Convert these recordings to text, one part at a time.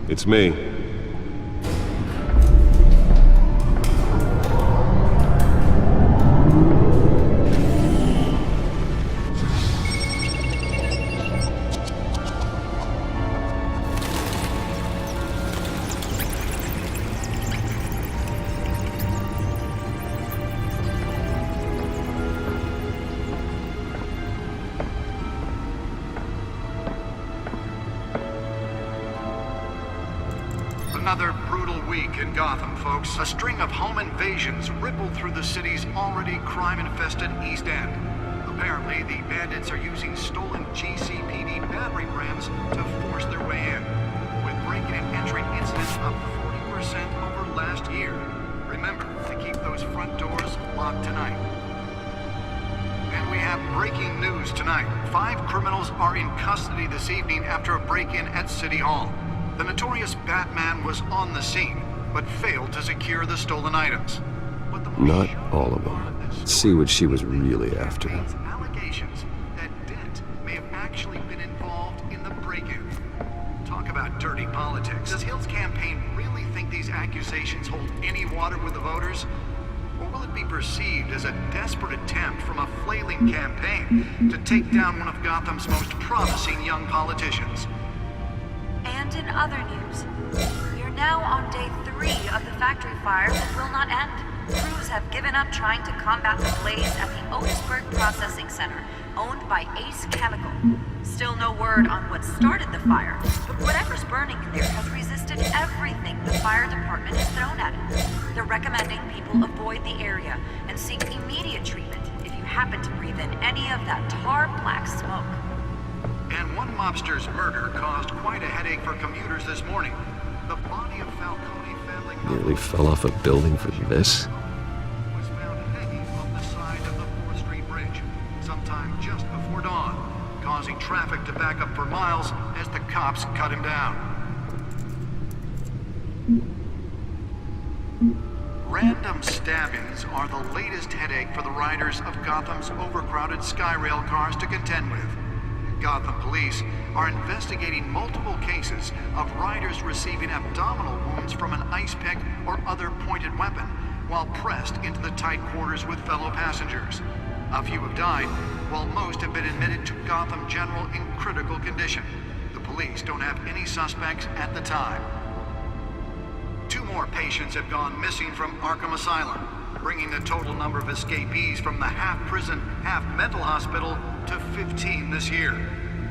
It's me. Another brutal week in Gotham, folks. A string of home invasions rippled through the city's already crime-infested East End. Apparently, the bandits are using stolen GCPD battery rams to force their way in, with break-in and entry incidents up 40% over last year. Remember to keep those front doors locked tonight. And we have breaking news tonight. 5 criminals are in custody this evening after a break-in at City Hall. The notorious Batman was on the scene, but failed to secure the stolen items. But the Not all of them. Let's see what she was really after. Allegations that Dent may have actually been involved in the break-in. Talk about dirty politics. Does Hill's campaign really think these accusations hold any water with the voters? Or will it be perceived as a desperate attempt from a flailing campaign to take down one of Gotham's most promising young politicians? And in other news, we're now on day 3 of the factory fire that will not end. Crews have given up trying to combat the blaze at the Otisburg Processing Center, owned by Ace Chemical. Still no word on what started the fire, but whatever's burning in there has resisted everything the fire department has thrown at it. They're recommending people avoid the area and seek immediate treatment if you happen to breathe in any of that tar black smoke. And one mobster's murder caused quite a headache for commuters this morning. The body of Falcone family Nearly fell off a building for this. was found hanging off the side of the 4th Street Bridge, sometime just before dawn, causing traffic to back up for miles as the cops cut him down. Random stabbings are the latest headache for the riders of Gotham's overcrowded Skyrail cars to contend with. Gotham police are investigating multiple cases of riders receiving abdominal wounds from an ice pick or other pointed weapon while pressed into the tight quarters with fellow passengers. A few have died, while most have been admitted to Gotham General in critical condition. The police don't have any suspects at the time. 2 more patients have gone missing from Arkham Asylum, bringing the total number of escapees from the half-prison, half-mental hospital to 15 this year.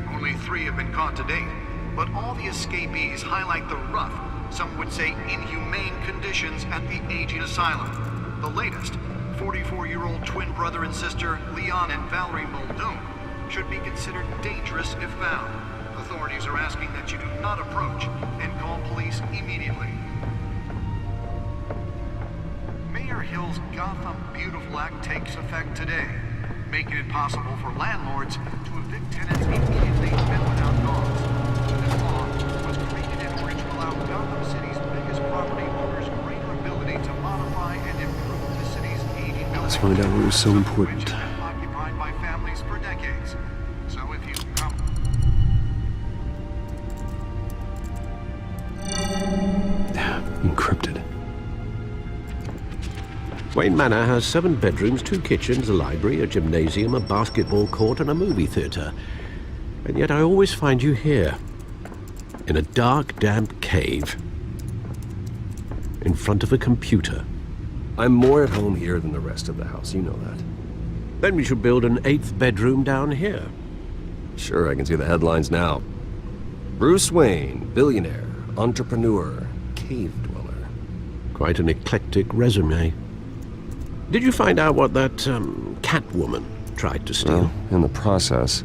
Only 3 have been caught to date, but all the escapees highlight the rough, some would say inhumane conditions at the aging asylum. The latest, 44-year-old twin brother and sister Leon and Valerie Muldoon, should be considered dangerous if found. Authorities are asking that you do not approach and call police immediately. Mayor Hill's Gotham Beautiful Act takes effect today, making it possible for landlords to evict tenants immediately and without cause. This law was created in order to allow Gotham City's biggest property owners greater ability to modify and improve the city's aging buildings. Let's find out what was so important. Which have been occupied by families for decades. So if you come... Encrypted. Wayne Manor has 7 bedrooms, 2 kitchens, a library, a gymnasium, a basketball court, and a movie theater. And yet I always find you here, in a dark, damp cave, in front of a computer. I'm more at home here than the rest of the house, you know that. Then we should build an 8th bedroom down here. Sure, I can see the headlines now. Bruce Wayne, billionaire, entrepreneur, cave dweller. Quite an eclectic resume. Did you find out what that, Catwoman tried to steal? Well, in the process.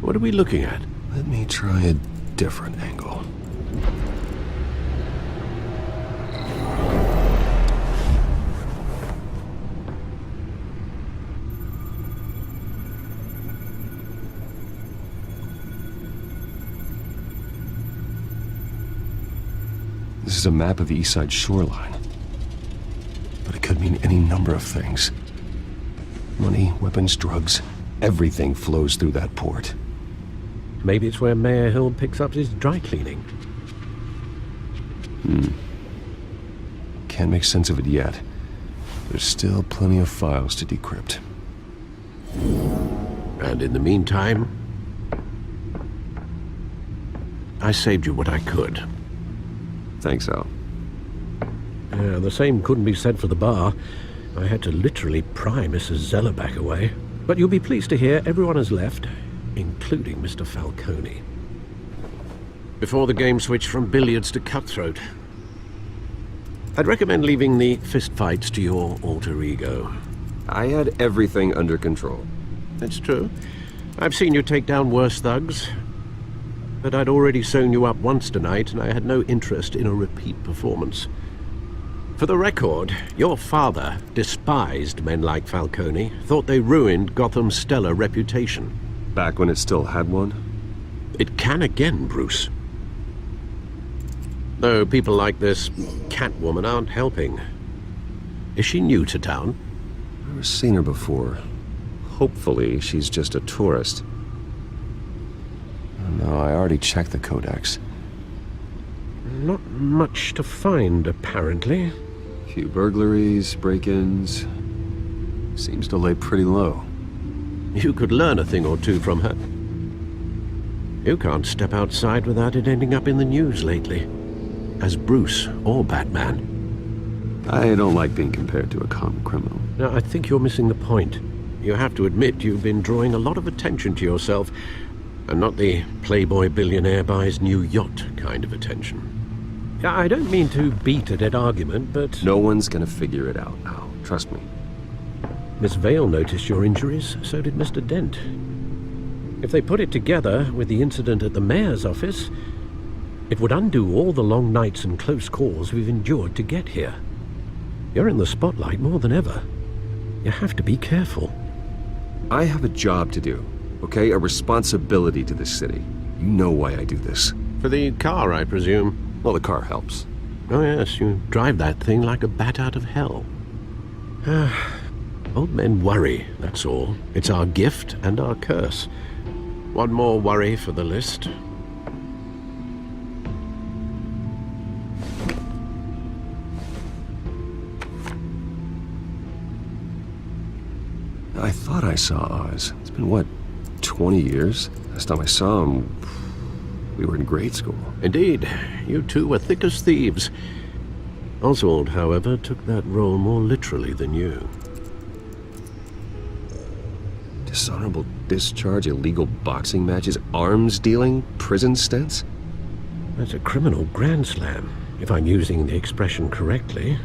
What are we looking at? Let me try a different angle. This is a map of the East Side shoreline. But it could mean any number of things. Money, weapons, drugs, everything flows through that port. Maybe it's where Mayor Hill picks up his dry cleaning. Can't make sense of it yet. There's still plenty of files to decrypt. And in the meantime, I saved you what I could. Thanks, Al. Yeah, the same couldn't be said for the bar. I had to literally pry Mrs. Zellerback away. But you'll be pleased to hear everyone has left, including Mr. Falcone. Before the game switched from billiards to cutthroat. I'd recommend leaving the fistfights to your alter ego. I had everything under control. That's true. I've seen you take down worse thugs. But I'd already sewn you up once tonight, and I had no interest in a repeat performance. For the record, your father despised men like Falcone, thought they ruined Gotham's stellar reputation. Back when it still had one? It can again, Bruce. Though people like this Catwoman aren't helping. Is she new to town? I've never seen her before. Hopefully, she's just a tourist. No, I already checked the codex. Not much to find, apparently. Few burglaries, break-ins. Seems to lay pretty low. You could learn a thing or two from her. You can't step outside without it ending up in the news lately. As Bruce or Batman. I don't like being compared to a common criminal. Now, I think you're missing the point. You have to admit you've been drawing a lot of attention to yourself, and not the playboy billionaire buys new yacht kind of attention. I don't mean to beat a dead argument, but... No one's gonna figure it out, Al. Trust me. Miss Vale noticed your injuries, so did Mr. Dent. If they put it together with the incident at the mayor's office, it would undo all the long nights and close calls we've endured to get here. You're in the spotlight more than ever. You have to be careful. I have a job to do, okay? A responsibility to this city. You know why I do this. For the car, I presume. Well, the car helps. Oh yes, you drive that thing like a bat out of hell. Old men worry, that's all. It's our gift and our curse. One more worry for the list. I thought I saw Oz. It's been, what, 20 years? Last time I saw him, we were in grade school. Indeed, you two were thick as thieves. Oswald, however, took that role more literally than you. Dishonorable discharge, illegal boxing matches, arms dealing, prison stints? That's a criminal grand slam, if I'm using the expression correctly.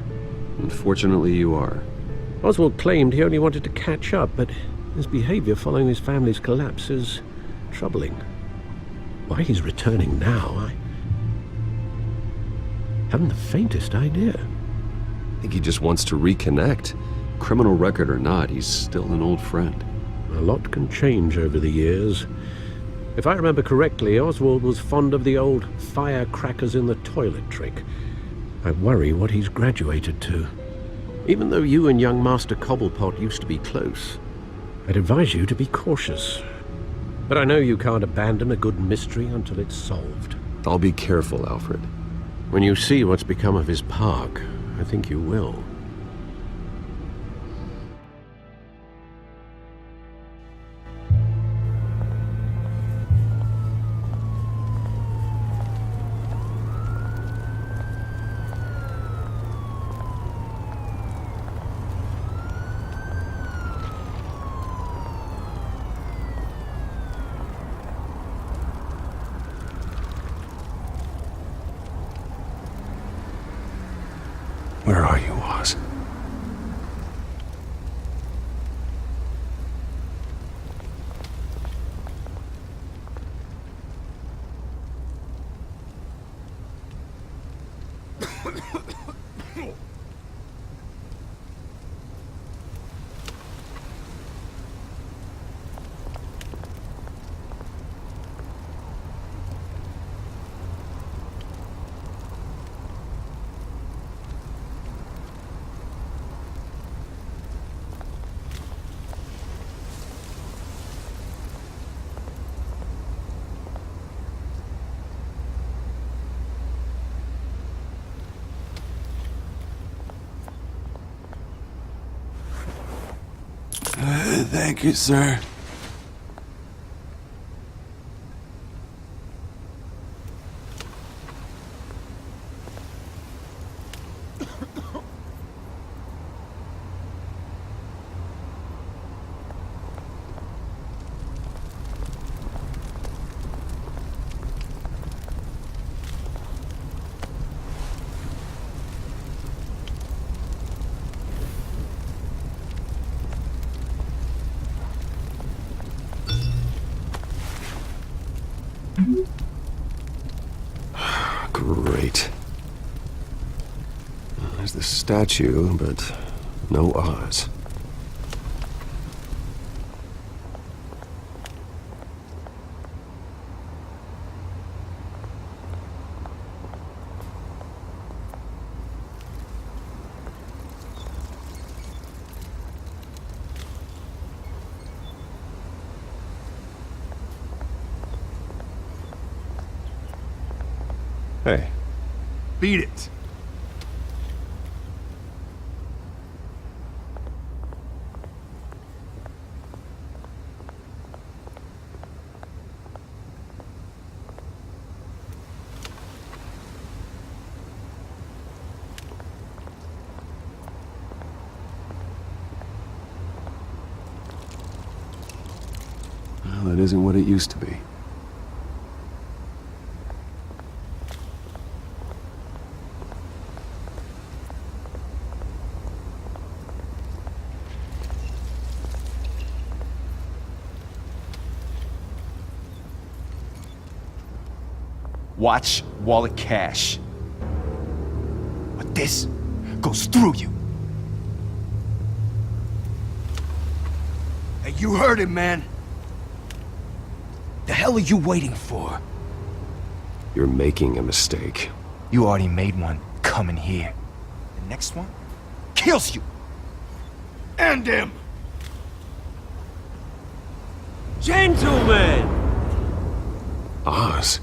Unfortunately, you are. Oswald claimed he only wanted to catch up, but his behavior following his family's collapse is troubling. Why he's returning now, I haven't the faintest idea. I think he just wants to reconnect. Criminal record or not, he's still an old friend. A lot can change over the years. If I remember correctly, Oswald was fond of the old firecrackers in the toilet trick. I worry what he's graduated to. Even though you and young Master Cobblepot used to be close, I'd advise you to be cautious. But I know you can't abandon a good mystery until it's solved. I'll be careful, Alfred. When you see what's become of his park, I think you will. Where are you, Oz? Thank you, sir. Great. There's the statue, but no Oz. Hey. Beat it. Well, that isn't what it used to be. Watch wallet cash. But this goes through you. Hey, you heard him, man. The hell are you waiting for? You're making a mistake. You already made one coming here. The next one kills you. And him. Gentlemen! Oz?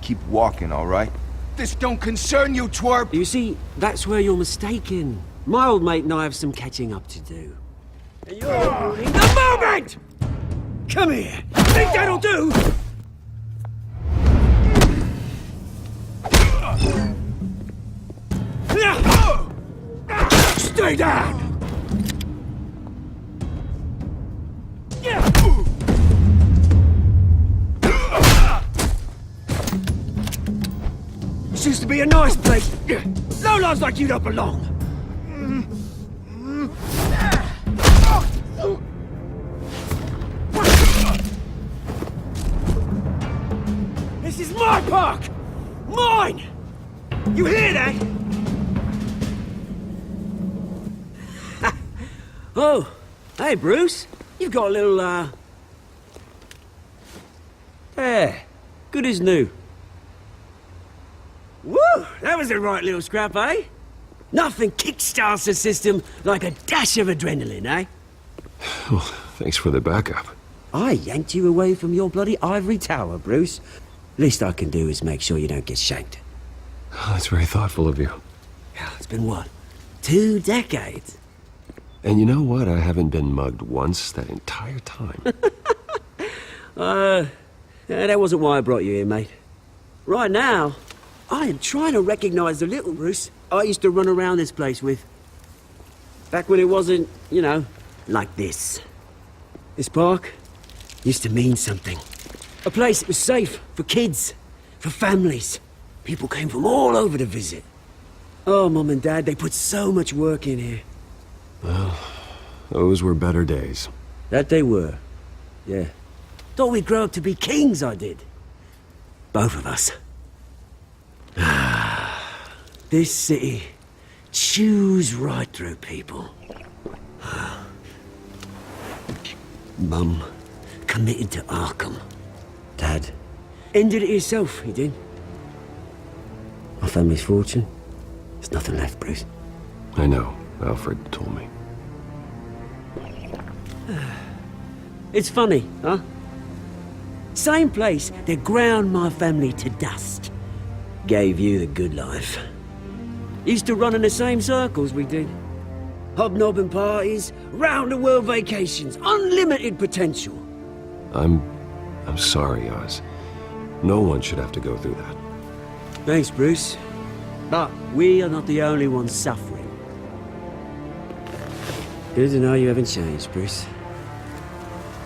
Keep walking, all right? This don't concern you, twerp! You see, that's where you're mistaken. My old mate and I have some catching up to do. And you're ruining the moment! Come here! Think that'll do? Stay down! This used to be a nice place. Lowlifes like you don't belong. This is my park! Mine! You hear that? Oh, hey Bruce. You've got a little, Yeah, good as new. Woo! That was a right little scrap, eh? Nothing kickstarts the system like a dash of adrenaline, eh? Well, thanks for the backup. I yanked you away from your bloody ivory tower, Bruce. Least I can do is make sure you don't get shanked. Oh, that's very thoughtful of you. Yeah, it's been what? 2 decades? And you know what? I haven't been mugged once that entire time. That wasn't why I brought you here, mate. Right now, I am trying to recognize the little Bruce I used to run around this place with. Back when it wasn't, you know, like this. This park used to mean something. A place that was safe for kids, for families. People came from all over to visit. Oh, Mum and Dad, they put so much work in here. Well, those were better days. That they were. Yeah. Thought we'd grow up to be kings, I did. Both of us. This city chews right through people. Mum committed to Arkham. Dad ended it himself, he did. My family's fortune. There's nothing left, Bruce. I know. Alfred told me. It's funny, huh? Same place that ground my family to dust. Gave you the good life. Used to run in the same circles we did. Hobnobbing parties, round-the-world vacations, unlimited potential. I'm sorry, Oz. No one should have to go through that. Thanks, Bruce. But we are not the only ones suffering. Good to know you haven't changed, Bruce.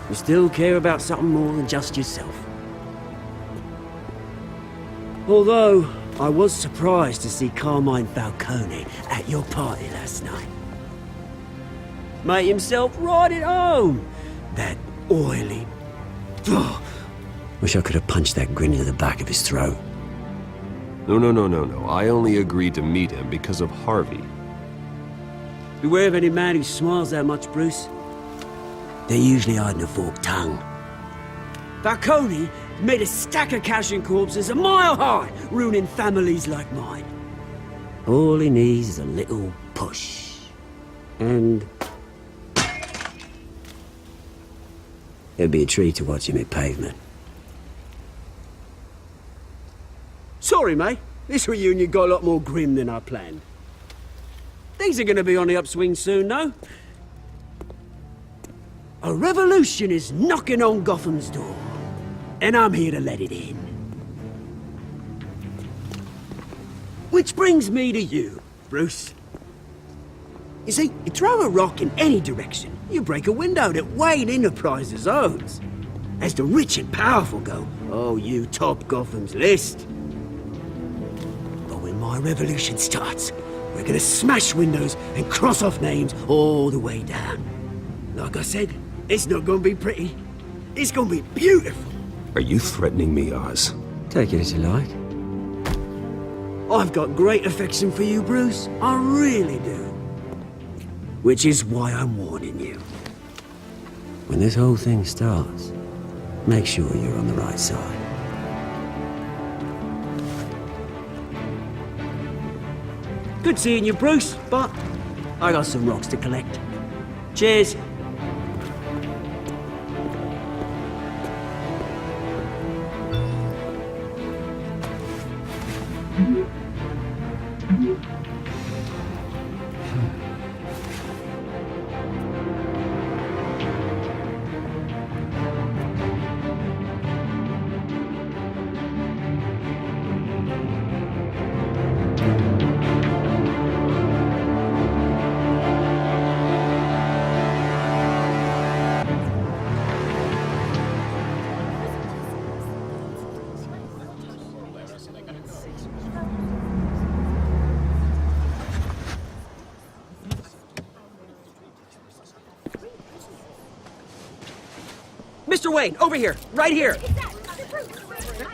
You still care about something more than just yourself. Although, I was surprised to see Carmine Falcone at your party last night. Made himself right at home. That oily... Oh, wish I could have punched that grin into the back of his throat. No. I only agreed to meet him because of Harvey. Beware of any man who smiles that much, Bruce. They're usually hiding a forked tongue. Falcone made a stack of cash and corpses a mile high, ruining families like mine. All he needs is a little push. And... it'd be a treat to watch him hit pavement. Sorry, mate. This reunion got a lot more grim than I planned. Things are gonna be on the upswing soon, though. A revolution is knocking on Gotham's door. And I'm here to let it in. Which brings me to you, Bruce. You see, you throw a rock in any direction, you break a window that Wayne Enterprises owns. As the rich and powerful go, oh, you top Gotham's list. But when my revolution starts, we're gonna smash windows and cross off names all the way down. Like I said, it's not gonna be pretty. It's gonna be beautiful. Are you threatening me, Oz? Take it as you like. I've got great affection for you, Bruce. I really do. Which is why I'm warning you. When this whole thing starts, make sure you're on the right side. Good seeing you, Bruce, but I got some rocks to collect. Cheers. Mr. Wayne, over here, right here.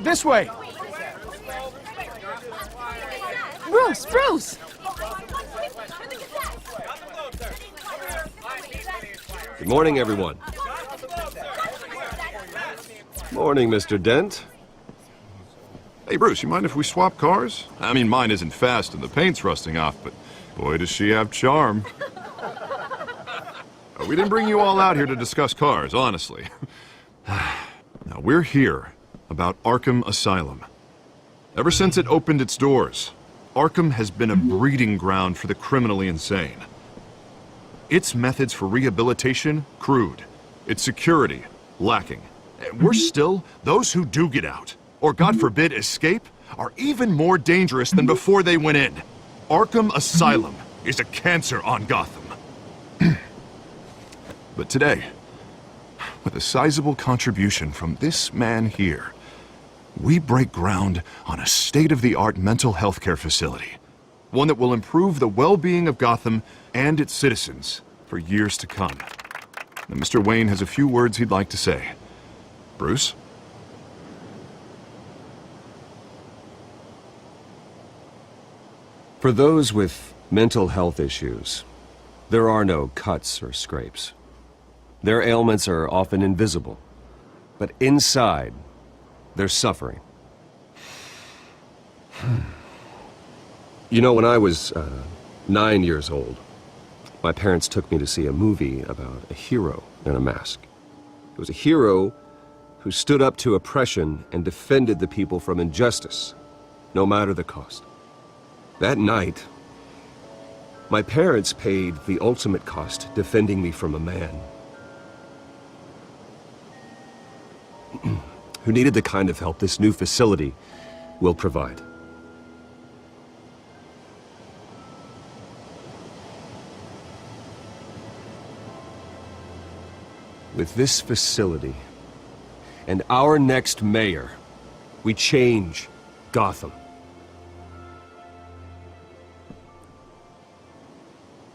This way! Bruce! Good morning, everyone. Morning, Mr. Dent. Hey, Bruce, you mind if we swap cars? I mean, mine isn't fast and the paint's rusting off, but boy, does she have charm. We didn't bring you all out here to discuss cars, honestly. Now, we're here about Arkham Asylum. Ever since it opened its doors, Arkham has been a breeding ground for the criminally insane. Its methods for rehabilitation, crude. Its security, lacking. And worse still, those who do get out, or God forbid escape, are even more dangerous than before they went in. Arkham Asylum is a cancer on Gotham. But today, with a sizable contribution from this man here, we break ground on a state-of-the-art mental health care facility. One that will improve the well-being of Gotham and its citizens for years to come. Now, Mr. Wayne has a few words he'd like to say. Bruce? For those with mental health issues, there are no cuts or scrapes. Their ailments are often invisible, but inside, they're suffering. You know, when I was 9 years old, my parents took me to see a movie about a hero in a mask. It was a hero who stood up to oppression and defended the people from injustice, no matter the cost. That night, My parents paid the ultimate cost defending me from a man who needed the kind of help this new facility will provide. With this facility and our next mayor, we change Gotham.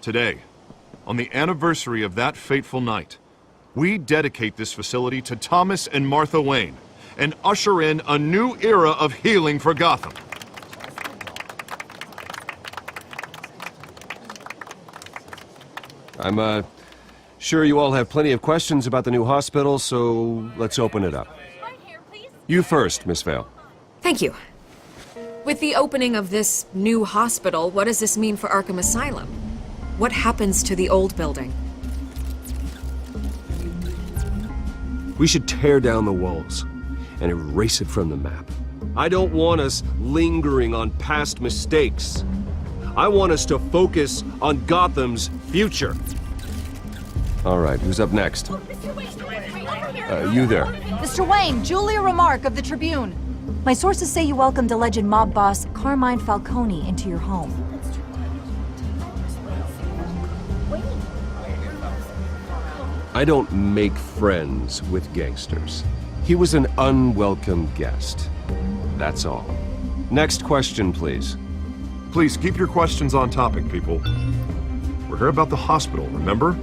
Today, on the anniversary of that fateful night, we dedicate this facility to Thomas and Martha Wayne and usher in a new era of healing for Gotham. I'm, sure you all have plenty of questions about the new hospital, so let's open it up. You first, Miss Vale. Thank you. With the opening of this new hospital, what does this mean for Arkham Asylum? What happens to the old building? We should tear down the walls and erase it from the map. I don't want us lingering on past mistakes. I want us to focus on Gotham's future. All right, who's up next? You there. Mr. Wayne, Julia Remark of the Tribune. My sources say you welcomed alleged mob boss Carmine Falcone into your home. I don't make friends with gangsters. He was an unwelcome guest. That's all. Next question, please. Please keep your questions on topic, people. We're here about the hospital, remember?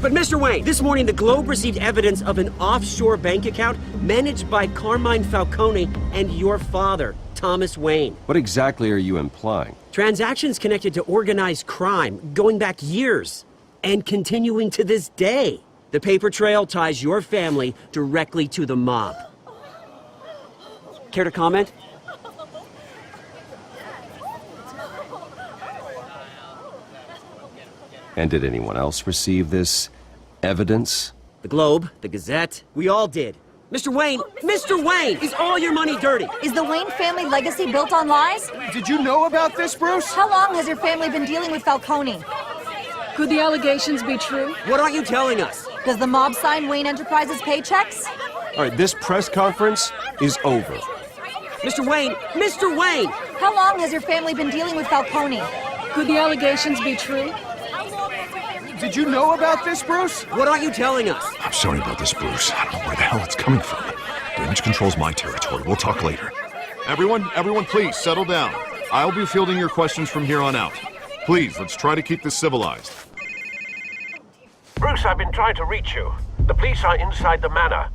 But Mr. Wayne, this morning the Globe received evidence of an offshore bank account managed by Carmine Falcone and your father, Thomas Wayne. What exactly are you implying? Transactions connected to organized crime going back years and continuing to this day. The paper trail ties your family directly to the mob. Care to comment? And did anyone else receive this evidence? The Globe, the Gazette, we all did. Mr. Wayne, is all your money dirty? Is the Wayne family legacy built on lies? Did you know about this, Bruce? How long has your family been dealing with Falcone? Could the allegations be true? What aren't you telling us? Does the mob sign Wayne Enterprises paychecks? All right, this press conference is over. Mr. Wayne! How long has your family been dealing with Falcone? Could the allegations be true? Did you know about this, Bruce? What aren't you telling us? I'm sorry about this, Bruce. I don't know where the hell it's coming from. Damage control's my territory. We'll talk later. Everyone, please, settle down. I'll be fielding your questions from here on out. Please, let's try to keep this civilized. Bruce, I've been trying to reach you. The police are inside the manor.